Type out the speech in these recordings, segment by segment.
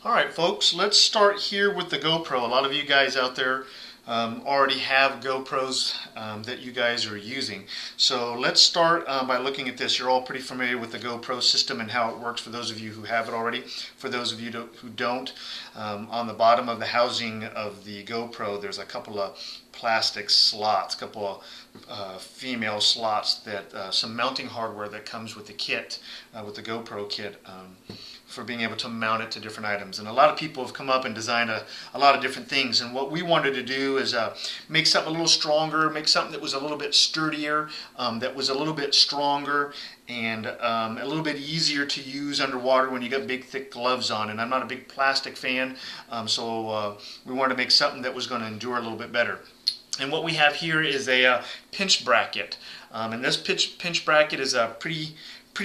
Alright folks, let's start here with the GoPro. A lot of you guys out there already have GoPros that you guys are using. So let's start by looking at this. You're all pretty familiar with the GoPro system and how it works for those of you who have it already. For those of you who don't, on the bottom of the housing of the GoPro there's a couple of plastic slots, a couple of female slots, that some mounting hardware that comes with the kit, with the GoPro kit, for being able to mount it to different items. And a lot of people have come up and designed a lot of different things, and what we wanted to do is make something a little stronger, make something that was a little bit sturdier, that was a little bit stronger, and a little bit easier to use underwater when you got big thick gloves on. And I'm not a big plastic fan, so we wanted to make something that was going to endure a little bit better. And what we have here is a pinch bracket, and this pinch bracket is a pretty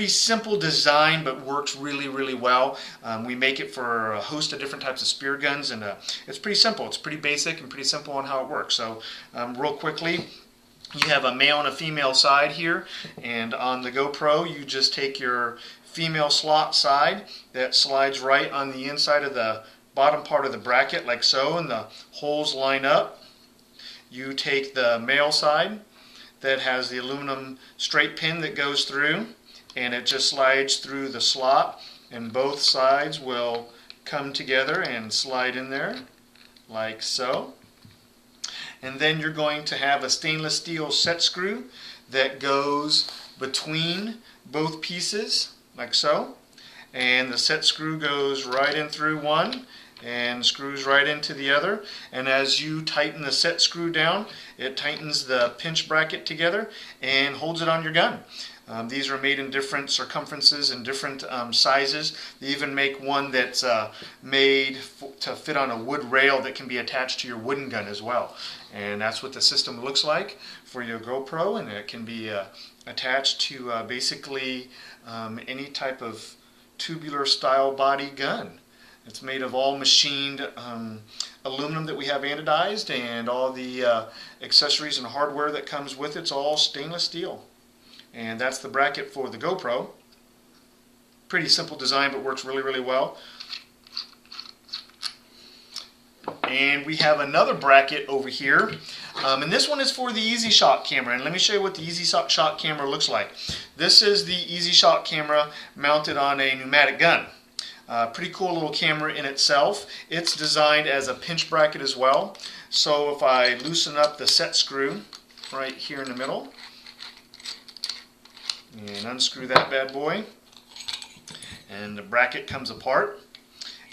simple design, but works really well. We make it for a host of different types of spear guns, and it's pretty simple. It's pretty basic and pretty simple on how it works. So real quickly, you have a male and a female side here, and on the GoPro you just take your female slot side that slides right on the inside of the bottom part of the bracket like so, and the holes line up. You take the male side that has the aluminum straight pin that goes through, and it just slides through the slot, and both sides will come together and slide in there like so. And then you're going to have a stainless steel set screw that goes between both pieces like so, and the set screw goes right in through one and screws right into the other, and as you tighten the set screw down, it tightens the pinch bracket together and holds it on your gun. These are made in different circumferences and different sizes. They even make one that's made to fit on a wood rail that can be attached to your wooden gun as well. And that's what the system looks like for your GoPro, and it can be attached to basically any type of tubular style body gun. It's made of all machined aluminum that we have anodized, and all the accessories and hardware that comes with it's all stainless steel. And that's the bracket for the GoPro. Pretty simple design, but works really well. And we have another bracket over here, and this one is for the Easy Shot camera. And let me show you what the Easy Shot camera looks like. This is the Easy Shot camera mounted on a pneumatic gun. Pretty cool little camera in itself. It's designed as a pinch bracket as well. So if I loosen up the set screw right here in the middle and unscrew that bad boy, and the bracket comes apart,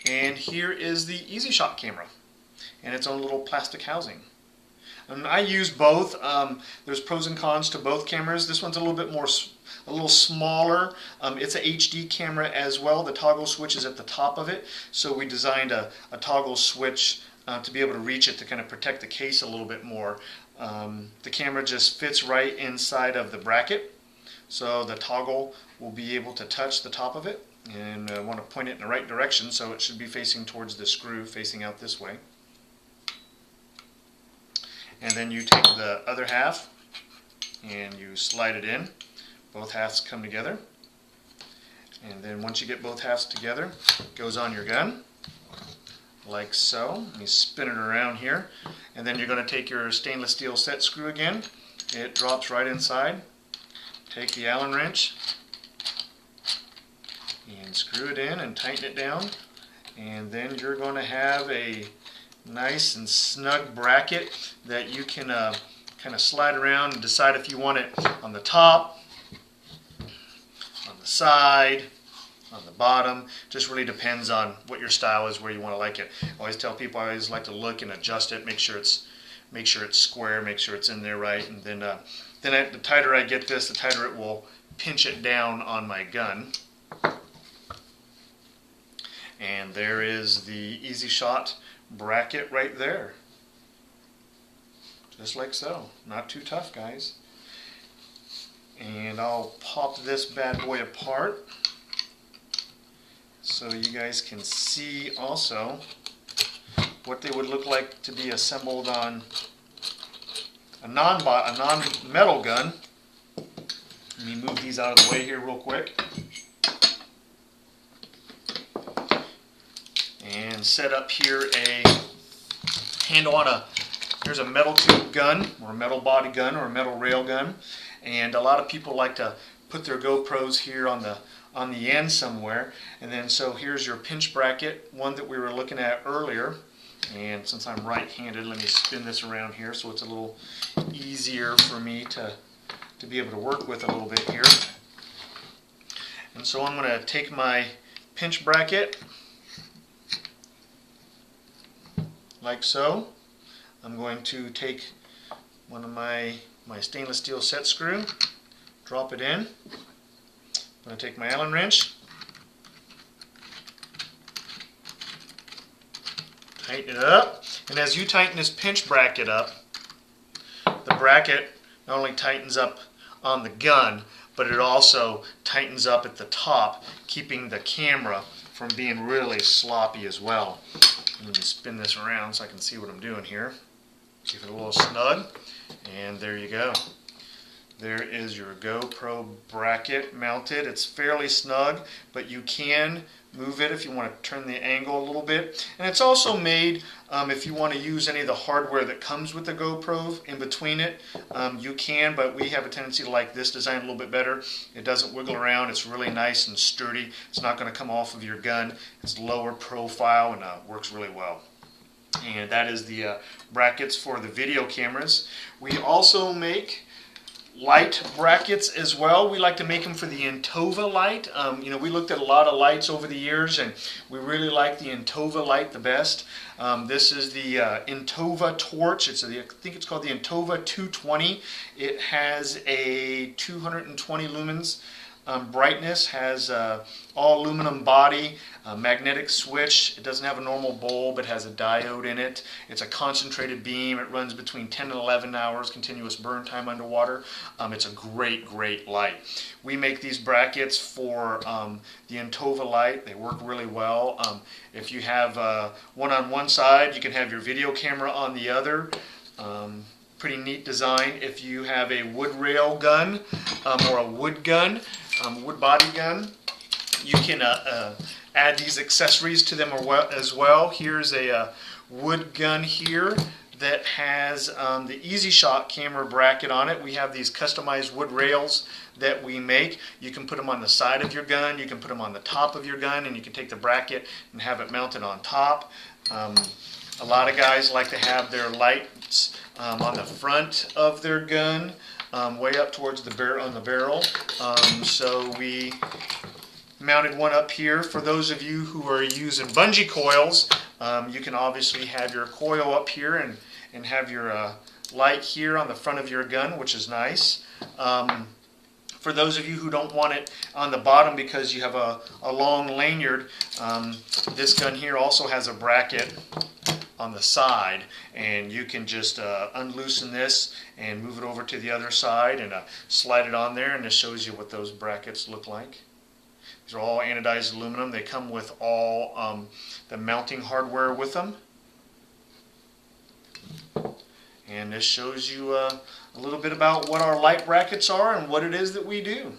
and here is the Easy Shot camera and its own little plastic housing. And I use both. There's pros and cons to both cameras. This one's a little smaller. It's a HD camera as well. The toggle switch is at the top of it, so we designed a toggle switch to be able to reach it to kind of protect the case a little bit more. The camera just fits right inside of the bracket, so the toggle will be able to touch the top of it, and I want to point it in the right direction, so it should be facing towards the screw, facing out this way. And then you take the other half and you slide it in. Both halves come together, and then once you get both halves together, it goes on your gun like so. You spin it around here, and then you're going to take your stainless steel set screw again. It drops right inside. Take the Allen wrench and screw it in and tighten it down, and then you're going to have a nice and snug bracket that you can kind of slide around and decide if you want it on the top, on the side, on the bottom. Just really depends on what your style is, where you want to like it. I always tell people I always like to look and adjust it, make sure it's square, make sure it's in there right, and then the tighter I get this, the tighter it will pinch it down on my gun. And there is the Easy Shot bracket right there. Just like so. Not too tough, guys. And I'll pop this bad boy apart so you guys can see also what they would look like to be assembled on a non-metal gun. Let me move these out of the way here real quick. and set up here a handle on here's a metal tube gun, or a metal body gun, or a metal rail gun. And a lot of people like to put their GoPros here on the end somewhere. And then so here's your pinch bracket, one that we were looking at earlier. And since I'm right-handed, let me spin this around here so it's a little easier for me to be able to work with a little bit here. And so I'm going to take my pinch bracket like so. I'm going to take one of my stainless steel set screw, drop it in. I'm going to take my Allen wrench, tighten it up, and as you tighten this pinch bracket up, the bracket not only tightens up on the gun, but it also tightens up at the top, keeping the camera from being really sloppy as well. Let me spin this around so I can see what I'm doing here. Keep it a little snug, and there you go. There is your GoPro bracket mounted. It's fairly snug, but you can move it if you want to turn the angle a little bit. And it's also made, if you want to use any of the hardware that comes with the GoPro in between it, you can, but we have a tendency to like this design a little bit better. It doesn't wiggle around. It's really nice and sturdy. It's not going to come off of your gun. It's lower profile and works really well. And that is the brackets for the video cameras. We also make light brackets as well. We like to make them for the Intova light. You know, we looked at a lot of lights over the years, and we really like the Intova light the best. This is the Intova torch. I think it's called the Intova 220. It has a 220 lumens brightness, has all aluminum body, magnetic switch. It doesn't have a normal bulb, it has a diode in it. It's a concentrated beam. It runs between 10 and 11 hours continuous burn time underwater. It's a great light. We make these brackets for the Intova light. They work really well. If you have one on one side, you can have your video camera on the other. Pretty neat design. If you have a wood rail gun or a wood gun, wood body gun, you can add these accessories to them as well. Here's a wood gun here that has the Easy Shot camera bracket on it. We have these customized wood rails that we make. You can put them on the side of your gun, you can put them on the top of your gun, and you can take the bracket and have it mounted on top. A lot of guys like to have their lights on the front of their gun, way up towards the barrel. So we mounted one up here. For those of you who are using bungee coils, you can obviously have your coil up here and have your light here on the front of your gun, which is nice. For those of you who don't want it on the bottom because you have a long lanyard, this gun here also has a bracket on the side, and you can just unloosen this and move it over to the other side and slide it on there, and this shows you what those brackets look like. These are all anodized aluminum. They come with all the mounting hardware with them. And this shows you a little bit about what our light brackets are and what it is that we do.